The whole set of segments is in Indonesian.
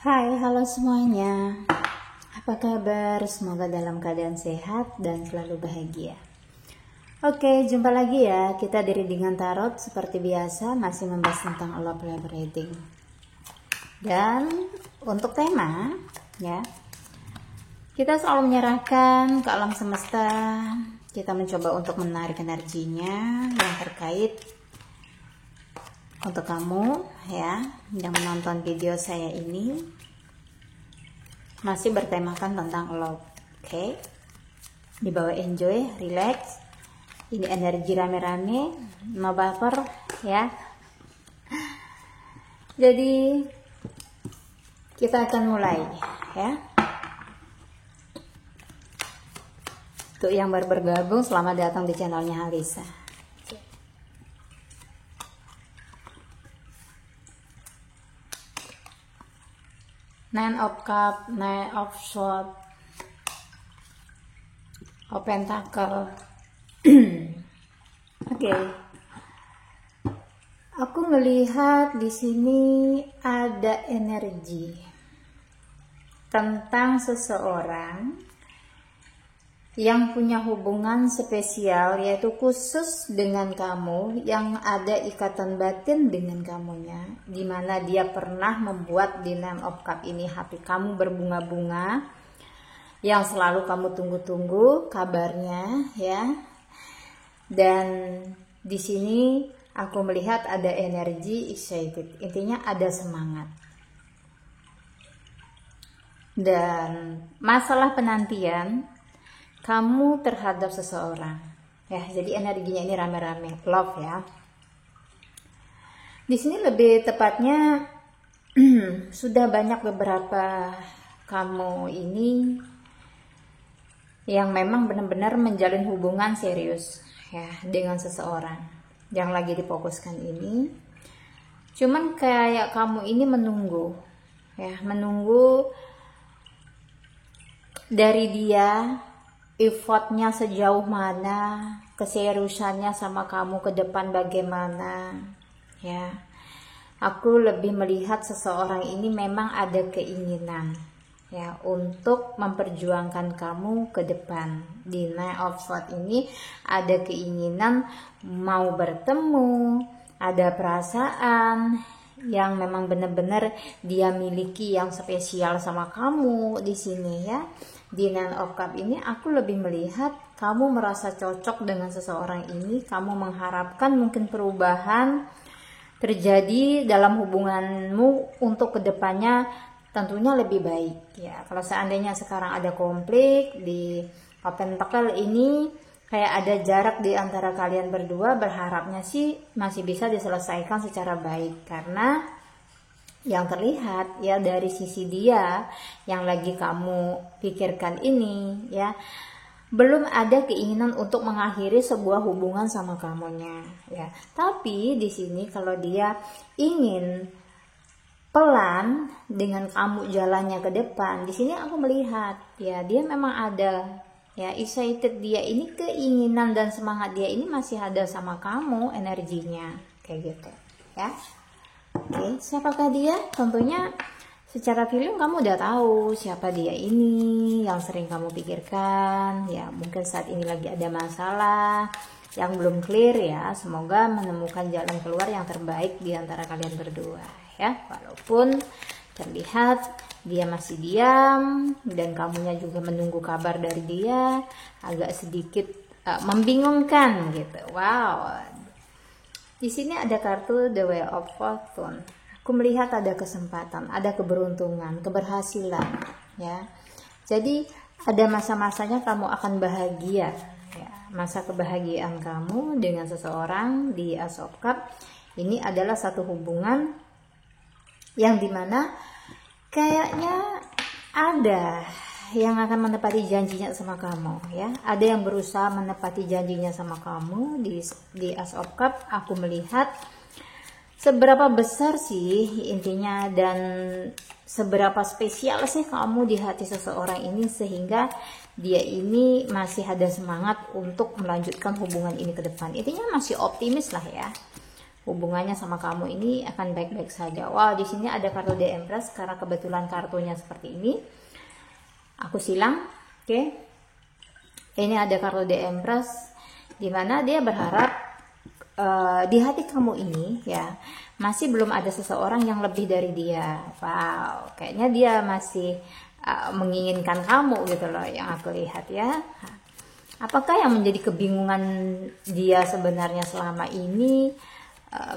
Hai, halo semuanya. Apa kabar? Semoga dalam keadaan sehat dan selalu bahagia. Oke, jumpa lagi ya. Kita dari Readingan Tarot seperti biasa masih membahas tentang love reading. Dan untuk tema ya, kita selalu menyerahkan ke alam semesta. Kita mencoba untuk menarik energinya yang terkait untuk kamu ya yang menonton video saya ini, masih bertemakan tentang love. Oke, dibawa enjoy, relax. Ini energi rame-rame, no baper ya. Jadi kita akan mulai ya. Untuk yang baru bergabung, selamat datang di channelnya Halisa. Nine of Cup, Nine of Swords, of Pentacle. Oke. Aku melihat di sini ada energi tentang seseorang yang punya hubungan spesial, yaitu khusus dengan kamu, yang ada ikatan batin dengan kamunya, dimana dia pernah membuat di Nine of Cup ini hati kamu berbunga-bunga, yang selalu kamu tunggu-tunggu kabarnya ya. Dan di sini aku melihat ada energi excited, intinya ada semangat. Dan masalah penantian kamu terhadap seseorang ya, jadi energinya ini rame-rame love ya. Di sini lebih tepatnya sudah banyak beberapa kamu ini yang memang benar-benar menjalin hubungan serius ya dengan seseorang yang lagi difokuskan ini. Cuman kayak kamu ini menunggu ya, menunggu dari dia effortnya sejauh mana, keseriusannya sama kamu ke depan bagaimana ya. Aku lebih melihat seseorang ini memang ada keinginan ya untuk memperjuangkan kamu ke depan. Di Nine of Swords ini ada keinginan mau bertemu, ada perasaan yang memang benar-benar dia miliki yang spesial sama kamu di sini ya. Di Nine of Cup ini aku lebih melihat kamu merasa cocok dengan seseorang ini, kamu mengharapkan mungkin perubahan terjadi dalam hubunganmu untuk kedepannya tentunya lebih baik ya. Kalau seandainya sekarang ada konflik di Pentacle ini, kayak ada jarak di antara kalian berdua, berharapnya sih masih bisa diselesaikan secara baik, karena yang terlihat ya dari sisi dia yang lagi kamu pikirkan ini ya, belum ada keinginan untuk mengakhiri sebuah hubungan sama kamunya ya. Tapi di sini kalau dia ingin pelan dengan kamu jalannya ke depan, di sini aku melihat ya dia memang ada ya excited, dia ini keinginan dan semangat dia ini masih ada sama kamu, energinya kayak gitu ya. Oke, siapakah dia? Tentunya secara feeling kamu udah tahu siapa dia ini yang sering kamu pikirkan ya. Mungkin saat ini lagi ada masalah yang belum clear ya. Semoga menemukan jalan keluar yang terbaik di antara kalian berdua ya. Walaupun terlihat dia masih diam dan kamunya juga menunggu kabar dari dia, agak sedikit membingungkan gitu. Wow. Di sini ada kartu The Wheel of Fortune. Aku melihat ada kesempatan, ada keberuntungan, keberhasilan ya. Jadi ada masa-masanya kamu akan bahagia ya. Masa kebahagiaan kamu dengan seseorang di Ace of Cup ini adalah satu hubungan yang dimana kayaknya ada yang akan menepati janjinya sama kamu ya. Ada yang berusaha menepati janjinya sama kamu di Ace of Cup. Aku melihat seberapa besar sih intinya dan seberapa spesial sih kamu di hati seseorang ini sehingga dia ini masih ada semangat untuk melanjutkan hubungan ini ke depan. Intinya masih optimis lah ya. hubungannya sama kamu ini akan baik-baik saja. Wow, di sini ada kartu The Empress karena kebetulan kartunya seperti ini. Aku silang, oke. Ini ada kartu The Empress, dimana dia berharap di hati kamu ini ya masih belum ada seseorang yang lebih dari dia. Wow, kayaknya dia masih menginginkan kamu gitu loh yang aku lihat ya. Apakah yang menjadi kebingungan dia sebenarnya selama ini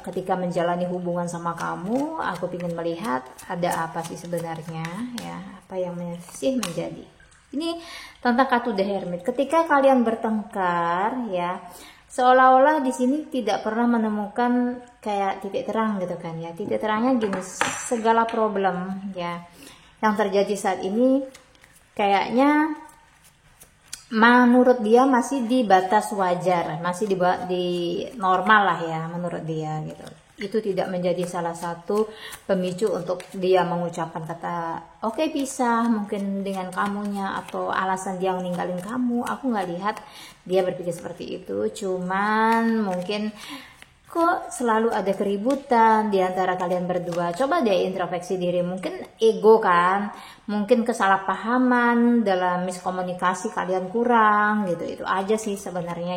ketika menjalani hubungan sama kamu? Aku ingin melihat ada apa sih sebenarnya ya, apa yang masih menjadi. Ini tentang kartu The Hermit. Ketika kalian bertengkar ya, seolah-olah di sini tidak pernah menemukan kayak titik terang gitu kan ya. Titik terangnya gini, segala problem ya yang terjadi saat ini kayaknya menurut dia masih di batas wajar, masih di normal lah ya menurut dia gitu. Itu tidak menjadi salah satu pemicu untuk dia mengucapkan kata oke, pisah mungkin dengan kamunya, atau alasan dia ninggalin kamu. Aku nggak lihat dia berpikir seperti itu, cuman mungkin kok selalu ada keributan di antara kalian berdua. Coba deh introspeksi diri, mungkin ego kan, mungkin kesalahpahaman dalam miskomunikasi kalian kurang gitu. Itu aja sih sebenarnya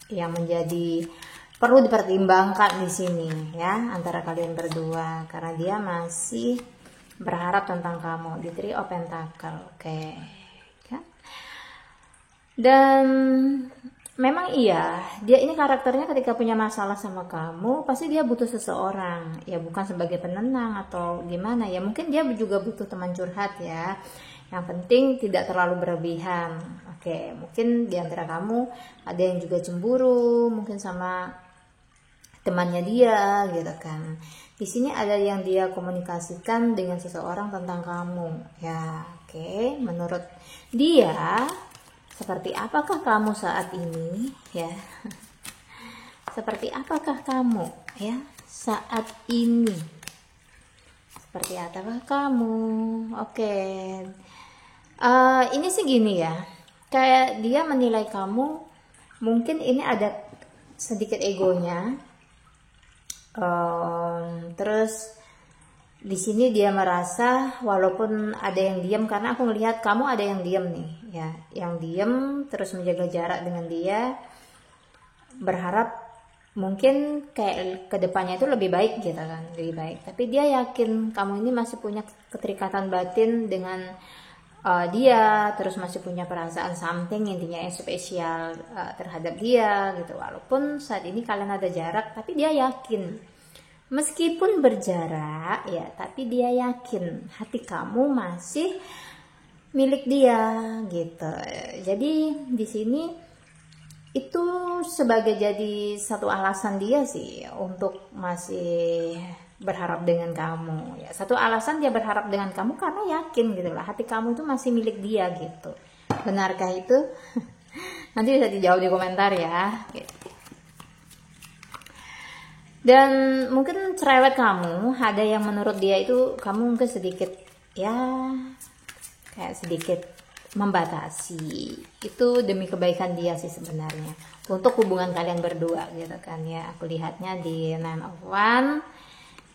yang menjadi perlu dipertimbangkan di sini ya antara kalian berdua, karena dia masih berharap tentang kamu di Three of Pentacle. Oke ya. Dan memang iya, dia ini karakternya ketika punya masalah sama kamu pasti dia butuh seseorang ya, bukan sebagai penenang atau gimana ya, mungkin dia juga butuh teman curhat ya. Yang penting tidak terlalu berlebihan. Oke, mungkin di antara kamu ada yang juga cemburu mungkin sama temannya dia gitu kan. Di sini ada yang dia komunikasikan dengan seseorang tentang kamu ya. Oke, menurut dia seperti apakah kamu saat ini ya? Seperti apakah kamu ya saat ini? Seperti apakah kamu? Oke. Ini sih gini ya. Kayak dia menilai kamu, mungkin ini ada sedikit egonya. Terus di sini dia merasa walaupun ada yang diam, karena aku melihat kamu ada yang diam nih ya, yang diam terus menjaga jarak dengan dia, berharap mungkin kayak kedepannya itu lebih baik gitu kan, lebih baik. Tapi dia yakin kamu ini masih punya keterikatan batin dengan dia, terus masih punya perasaan something intinya yang spesial terhadap dia gitu. Walaupun saat ini kalian ada jarak, tapi dia yakin meskipun berjarak ya, tapi dia yakin hati kamu masih milik dia gitu. Jadi di sini itu sebagai jadi satu alasan dia sih untuk masih berharap dengan kamu ya. Satu alasan dia berharap dengan kamu karena yakin gitu lah, hati kamu itu masih milik dia gitu. Benarkah itu? Nanti bisa dijawab di komentar ya gitu. Dan mungkin cerewet kamu, ada yang menurut dia itu kamu mungkin sedikit ya kayak sedikit membatasi. Itu demi kebaikan dia sih sebenarnya, untuk hubungan kalian berdua gitu kan ya. Aku lihatnya di Nine of Wands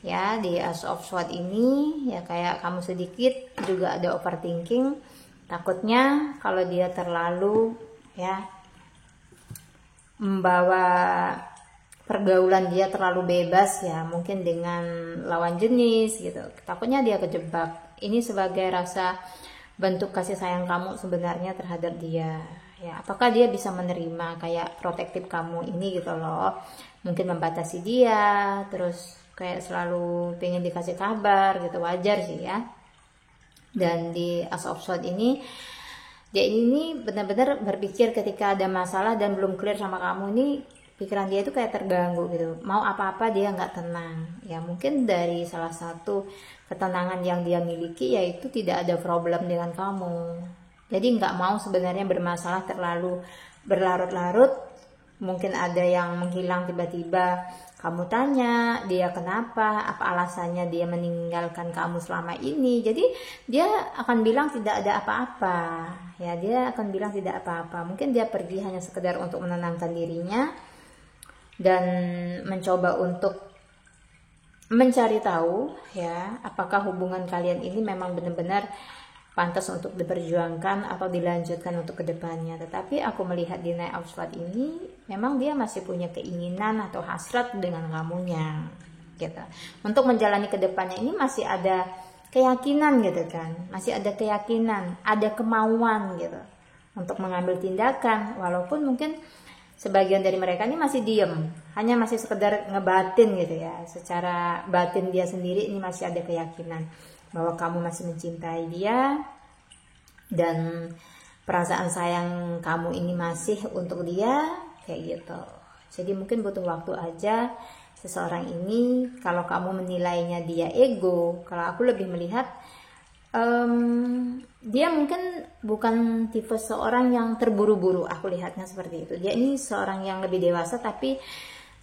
ya, di Ace of Swords ini ya, kayak kamu sedikit juga ada overthinking. Takutnya kalau dia terlalu ya membawa pergaulan dia terlalu bebas ya, mungkin dengan lawan jenis gitu, takutnya dia kejebak. Ini sebagai rasa bentuk kasih sayang kamu sebenarnya terhadap dia ya. Apakah dia bisa menerima kayak protektif kamu ini gitu loh, mungkin membatasi dia, terus kayak selalu pengen dikasih kabar gitu, wajar sih ya. Dan di Ace of Swords ini, dia ini benar-benar berpikir ketika ada masalah dan belum clear sama kamu ini, pikiran dia itu kayak terganggu gitu, mau apa-apa dia nggak tenang ya. Mungkin dari salah satu ketenangan yang dia miliki yaitu tidak ada problem dengan kamu, jadi nggak mau sebenarnya bermasalah terlalu berlarut-larut. Mungkin ada yang menghilang tiba-tiba, kamu tanya dia kenapa, apa alasannya dia meninggalkan kamu selama ini, jadi dia akan bilang tidak ada apa-apa ya. Dia akan bilang tidak apa-apa, mungkin dia pergi hanya sekedar untuk menenangkan dirinya, dan mencoba untuk mencari tahu ya apakah hubungan kalian ini memang benar-benar pantas untuk diperjuangkan atau dilanjutkan untuk kedepannya. Tetapi aku melihat di Knight of Swords ini memang dia masih punya keinginan atau hasrat dengan kamunya gitu. Untuk menjalani kedepannya ini masih ada keyakinan gitu kan, masih ada keyakinan, ada kemauan gitu untuk mengambil tindakan, walaupun mungkin sebagian dari mereka ini masih diem, hanya masih sekedar ngebatin gitu ya, secara batin dia sendiri ini masih ada keyakinan bahwa kamu masih mencintai dia dan perasaan sayang kamu ini masih untuk dia kayak gitu. Jadi mungkin butuh waktu aja seseorang ini. Kalau kamu menilainya dia ego, kalau aku lebih melihat dia mungkin bukan tipe seorang yang terburu-buru. Aku lihatnya seperti itu. Dia ini seorang yang lebih dewasa, tapi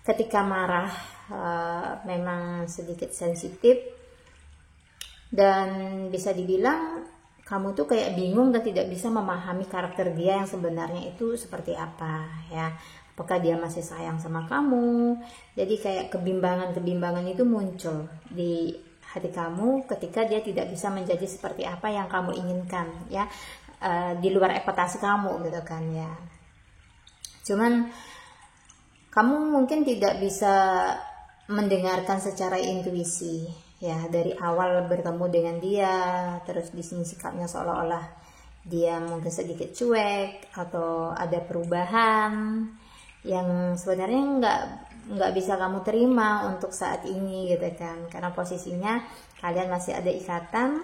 ketika marah memang sedikit sensitif, dan bisa dibilang kamu tuh kayak bingung dan tidak bisa memahami karakter dia yang sebenarnya itu seperti apa ya. Apakah dia masih sayang sama kamu? Jadi kayak kebimbangan itu muncul di hati kamu ketika dia tidak bisa menjadi seperti apa yang kamu inginkan ya, di luar ekspektasi kamu gitu kan ya. Cuman kamu mungkin tidak bisa mendengarkan secara intuisi ya, dari awal bertemu dengan dia, terus di sini sikapnya seolah-olah dia mungkin sedikit cuek atau ada perubahan yang sebenarnya nggak bisa kamu terima untuk saat ini gitu kan, karena posisinya kalian masih ada ikatan,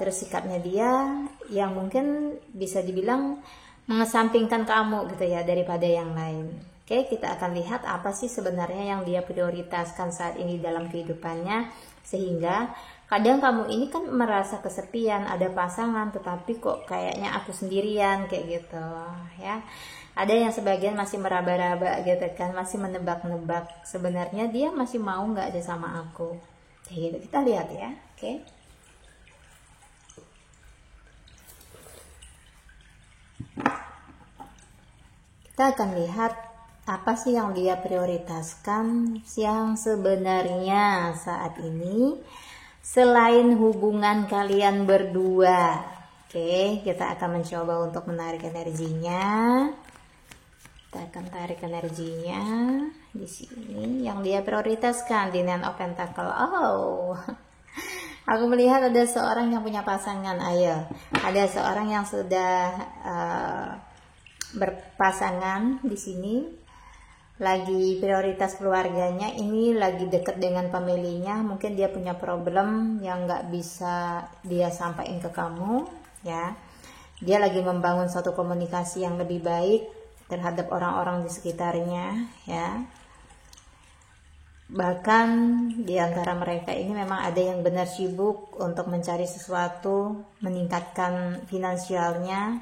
terus sikapnya dia yang mungkin bisa dibilang mengesampingkan kamu gitu ya daripada yang lain. Oke, kita akan lihat apa sih sebenarnya yang dia prioritaskan saat ini dalam kehidupannya, sehingga kadang kamu ini kan merasa kesepian, ada pasangan tetapi kok kayaknya aku sendirian kayak gitu ya. Ada yang sebagian masih meraba-raba gitu kan, masih menebak-nebak sebenarnya dia masih mau nggak ada sama aku kayak gitu. Kita lihat ya. Oke, kita akan lihat apa sih yang dia prioritaskan yang sebenarnya saat ini selain hubungan kalian berdua. Oke, kita akan mencoba untuk menarik energinya. Kita akan tarik energinya di sini yang dia prioritaskan di Nine of Pentacles. Oh, aku melihat ada seorang yang punya pasangan. Ayo, ada seorang yang sudah berpasangan di sini, lagi prioritas keluarganya, ini lagi deket dengan familinya. Mungkin dia punya problem yang nggak bisa dia sampaikan ke kamu ya. Dia lagi membangun suatu komunikasi yang lebih baik terhadap orang-orang di sekitarnya ya. Bahkan di antara mereka ini memang ada yang benar sibuk untuk mencari sesuatu, meningkatkan finansialnya.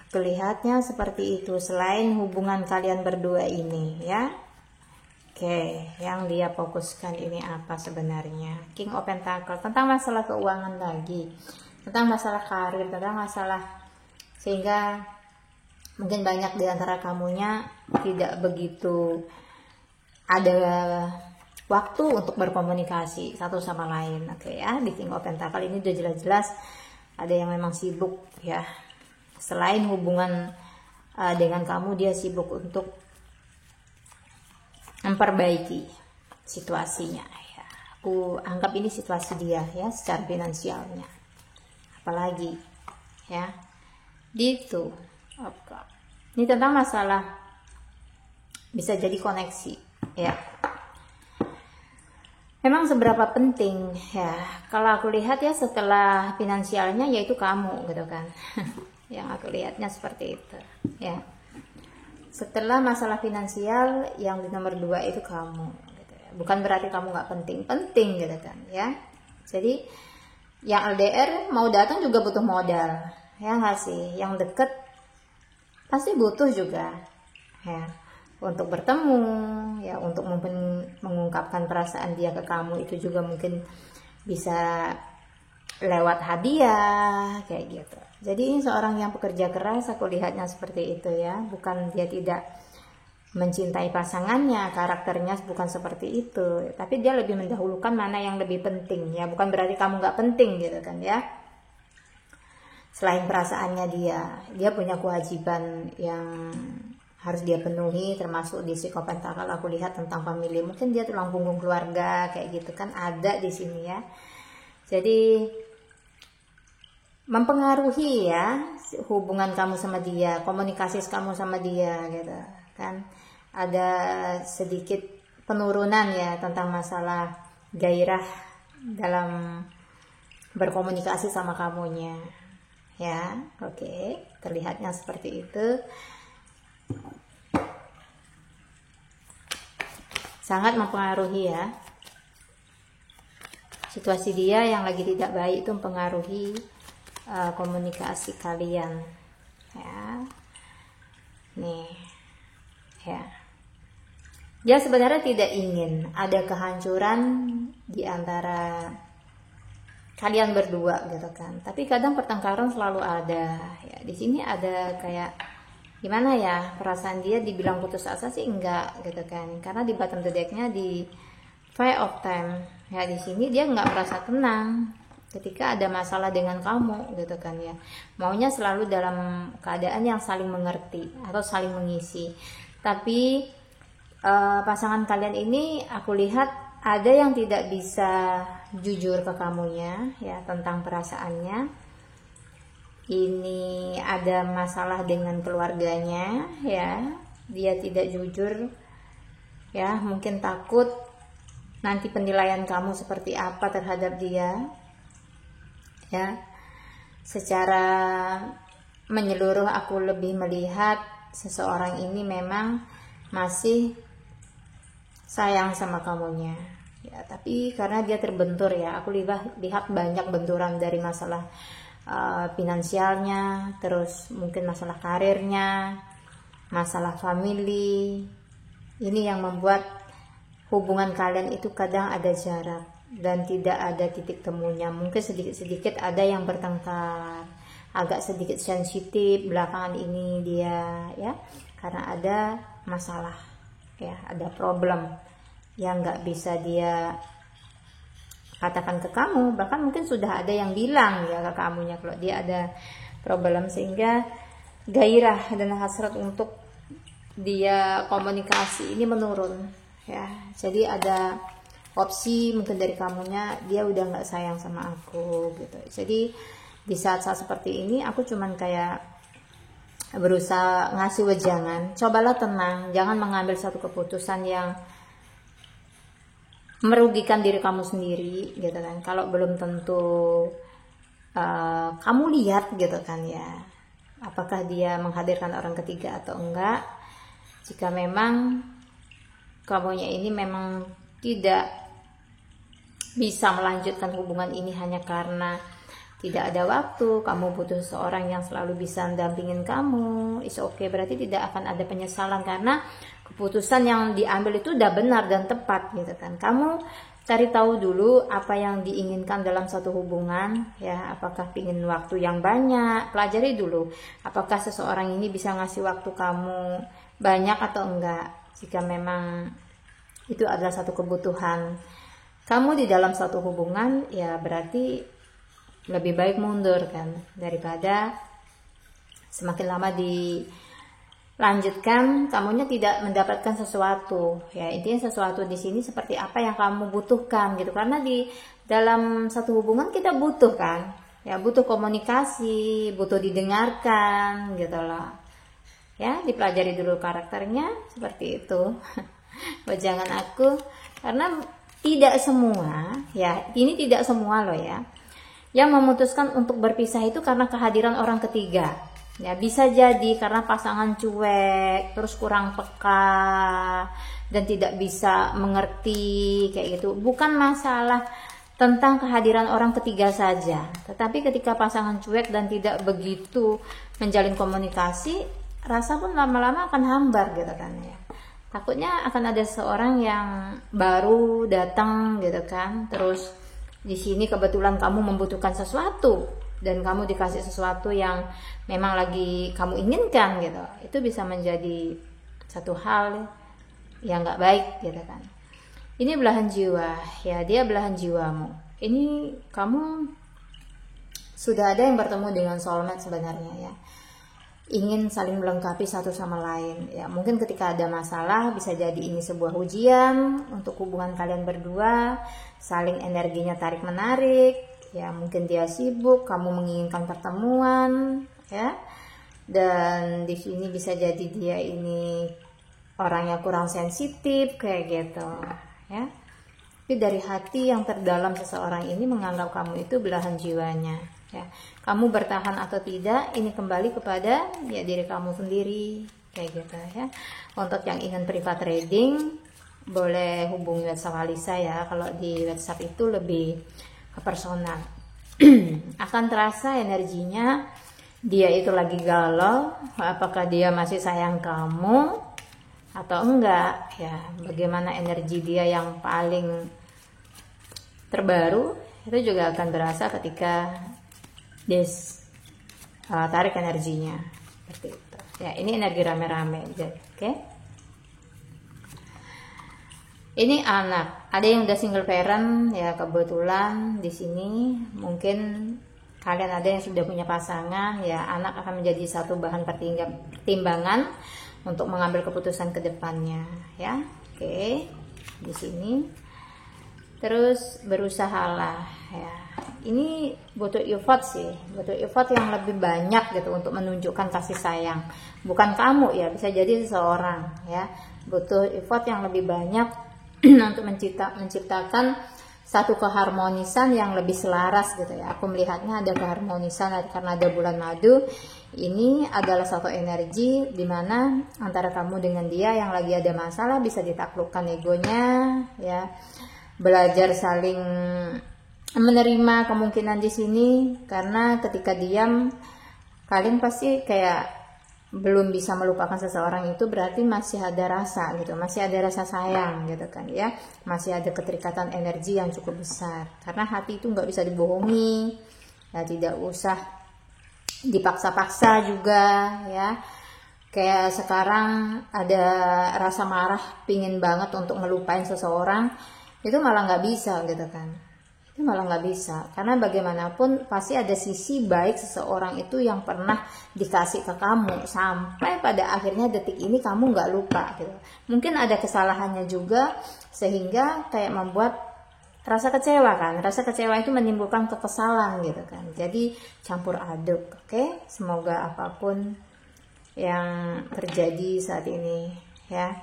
Kelihatnya seperti itu selain hubungan kalian berdua ini ya. Oke, yang dia fokuskan ini apa sebenarnya? King of Pentacles, tentang masalah keuangan lagi, tentang masalah karir, tentang masalah, sehingga mungkin banyak di antara kamunya tidak begitu ada waktu untuk berkomunikasi satu sama lain. Oke ya, di King of Pentacles ini udah jelas-jelas ada yang memang sibuk ya. Selain hubungan dengan kamu, dia sibuk untuk memperbaiki situasinya ya. Aku anggap ini situasi dia ya, secara finansialnya. Apalagi ya, gitu. Ini tentang masalah bisa jadi koneksi ya. Memang seberapa penting ya, kalau aku lihat ya setelah finansialnya yaitu kamu gitu kan. Yang aku lihatnya seperti itu ya. Setelah masalah finansial yang di nomor 2 itu kamu gitu ya. Bukan berarti kamu nggak penting gitu kan ya. Jadi yang LDR mau datang juga butuh modal ya nggak sih. Yang deket pasti butuh juga ya untuk bertemu ya, untuk mengungkapkan perasaan dia ke kamu itu juga mungkin bisa lewat hadiah kayak gitu. Jadi ini seorang yang pekerja keras, aku lihatnya seperti itu ya. Bukan dia tidak mencintai pasangannya, karakternya bukan seperti itu, tapi dia lebih mendahulukan mana yang lebih penting ya. Bukan berarti kamu nggak penting gitu kan ya. Selain perasaannya dia punya kewajiban yang harus dia penuhi, termasuk di psikopat kalau aku lihat tentang family, mungkin dia tulang punggung keluarga kayak gitu kan, ada di sini ya. Jadi mempengaruhi ya hubungan kamu sama dia, komunikasi kamu sama dia gitu kan. Ada sedikit penurunan ya tentang masalah gairah dalam berkomunikasi sama kamunya ya. Oke, terlihatnya seperti itu. Sangat mempengaruhi ya. Situasi dia yang lagi tidak baik itu mempengaruhi komunikasi kalian ya. Nih ya, dia sebenarnya tidak ingin ada kehancuran di antara kalian berdua gitu kan, tapi kadang pertengkaran selalu ada ya. Di sini ada kayak gimana ya, perasaan dia dibilang putus asa sih enggak gitu kan, karena di bottom the deck-nya di Five of Time ya, di sini dia nggak merasa tenang ketika ada masalah dengan kamu gitu kan ya. Maunya selalu dalam keadaan yang saling mengerti atau saling mengisi. Tapi pasangan kalian ini aku lihat ada yang tidak bisa jujur ke kamunya ya tentang perasaannya. Ini ada masalah dengan keluarganya ya, dia tidak jujur ya, mungkin takut nanti penilaian kamu seperti apa terhadap dia ya. Secara menyeluruh aku lebih melihat seseorang ini memang masih sayang sama kamunya ya, tapi karena dia terbentur ya, aku lihat banyak benturan dari masalah finansialnya, terus mungkin masalah karirnya, masalah family. Ini yang membuat hubungan kalian itu kadang ada jarak dan tidak ada titik temunya. Mungkin sedikit-sedikit ada yang bertengkar, agak sedikit sensitif belakangan ini dia ya, karena ada masalah ya, ada problem yang nggak bisa dia katakan ke kamu, bahkan mungkin sudah ada yang bilang ya ke kamunya kalau dia ada problem, sehingga gairah dan hasrat untuk dia komunikasi ini menurun ya. Jadi ada opsi mungkin dari kamunya, dia udah nggak sayang sama aku gitu. Jadi di saat-saat seperti ini aku cuman kayak berusaha ngasih wejangan, cobalah tenang, jangan mengambil satu keputusan yang merugikan diri kamu sendiri gitu kan. Kalau belum tentu kamu lihat gitu kan ya, apakah dia menghadirkan orang ketiga atau enggak. Jika memang kamunya ini memang tidak bisa melanjutkan hubungan ini hanya karena tidak ada waktu, kamu butuh seorang yang selalu bisa mendampingin kamu, it's okay, berarti tidak akan ada penyesalan karena keputusan yang diambil itu udah benar dan tepat gitu kan. Kamu cari tahu dulu apa yang diinginkan dalam satu hubungan ya, apakah ingin waktu yang banyak, pelajari dulu apakah seseorang ini bisa ngasih waktu kamu banyak atau enggak. Jika memang itu adalah satu kebutuhan kamu di dalam satu hubungan ya, berarti lebih baik mundur kan, daripada semakin lama dilanjutkan kamunya tidak mendapatkan sesuatu ya. Intinya sesuatu di sini seperti apa yang kamu butuhkan gitu, karena di dalam satu hubungan kita butuh kan ya, butuh komunikasi, butuh didengarkan gitu loh ya. Dipelajari dulu karakternya seperti itu. Jangan aku, karena tidak semua ya, ini tidak semua loh ya yang memutuskan untuk berpisah itu karena kehadiran orang ketiga ya. Bisa jadi karena pasangan cuek, terus kurang peka dan tidak bisa mengerti kayak gitu. Bukan masalah tentang kehadiran orang ketiga saja, tetapi ketika pasangan cuek dan tidak begitu menjalin komunikasi, rasa pun lama-lama akan hambar gitu kan ya. Takutnya akan ada seorang yang baru datang gitu kan, terus di sini kebetulan kamu membutuhkan sesuatu dan kamu dikasih sesuatu yang memang lagi kamu inginkan gitu. Itu bisa menjadi satu hal yang nggak baik gitu kan. Ini belahan jiwa ya, dia belahan jiwamu. Ini kamu sudah ada yang bertemu dengan soulmate sebenarnya ya, ingin saling melengkapi satu sama lain ya. Mungkin ketika ada masalah bisa jadi ini sebuah ujian untuk hubungan kalian berdua, saling energinya tarik menarik ya. Mungkin dia sibuk, kamu menginginkan pertemuan ya, dan di sini bisa jadi dia ini orangnya kurang sensitif kayak gitu ya. Tapi dari hati yang terdalam seseorang ini menganggap kamu itu belahan jiwanya ya. Kamu bertahan atau tidak ini kembali kepada ya diri kamu sendiri kayak gitu ya. Untuk yang ingin private reading boleh hubungi WhatsApp Alisa ya. Kalau di WhatsApp itu lebih ke personal. Akan terasa energinya dia itu lagi galau, apakah dia masih sayang kamu atau enggak ya. Bagaimana energi dia yang paling terbaru itu juga akan berasa ketika tarik energinya seperti itu ya. Ini energi rame-rame oke. Ini anak, ada yang udah single parent ya, kebetulan di sini mungkin kalian ada yang sudah punya pasangan ya. Anak akan menjadi satu bahan pertimbangan untuk mengambil keputusan ke depannya ya. Oke, di sini terus berusahalah ya. Ini butuh effort sih, butuh effort yang lebih banyak gitu untuk menunjukkan kasih sayang. Bukan kamu ya, bisa jadi seseorang ya. Butuh effort yang lebih banyak untuk menciptakan satu keharmonisan yang lebih selaras gitu ya. Aku melihatnya ada keharmonisan karena ada bulan madu. Ini adalah satu energi dimana antara kamu dengan dia yang lagi ada masalah bisa ditaklukkan egonya ya. Belajar saling menerima kemungkinan di sini, karena ketika diam kalian pasti kayak belum bisa melupakan seseorang itu, berarti masih ada rasa gitu, masih ada rasa sayang gitu kan ya, masih ada keterikatan energi yang cukup besar. Karena hati itu nggak bisa dibohongi ya, tidak usah dipaksa-paksa juga ya. Kayak sekarang ada rasa marah, pingin banget untuk ngelupain seseorang, itu malah nggak bisa gitu kan. Itu malah nggak bisa, karena bagaimanapun pasti ada sisi baik seseorang itu yang pernah dikasih ke kamu, sampai pada akhirnya detik ini kamu nggak lupa gitu. Mungkin ada kesalahannya juga sehingga kayak membuat rasa kecewa kan. Rasa kecewa itu menimbulkan kekesalan gitu kan. Jadi campur aduk. Oke, semoga apapun yang terjadi saat ini ya.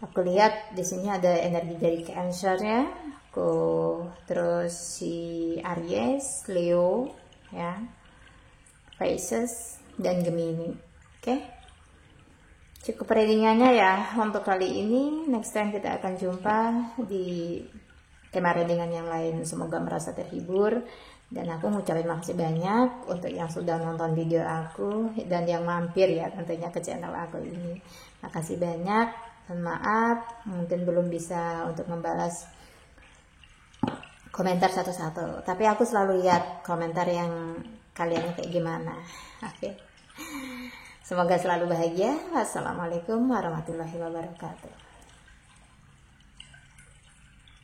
Aku lihat di sini ada energi dari Cancer ya. Terus si Aries, Leo ya, Pisces dan Gemini. Oke. Cukup readingannya ya untuk kali ini. Next time kita akan jumpa di tema readingan yang lain. Semoga merasa terhibur, dan aku ngucapin makasih banyak untuk yang sudah nonton video aku dan yang mampir ya tentunya ke channel aku ini. Makasih banyak. Maaf mungkin belum bisa untuk membalas komentar satu-satu, tapi aku selalu lihat komentar yang kalian kayak gimana. Oke. Semoga selalu bahagia. Wassalamualaikum warahmatullahi wabarakatuh.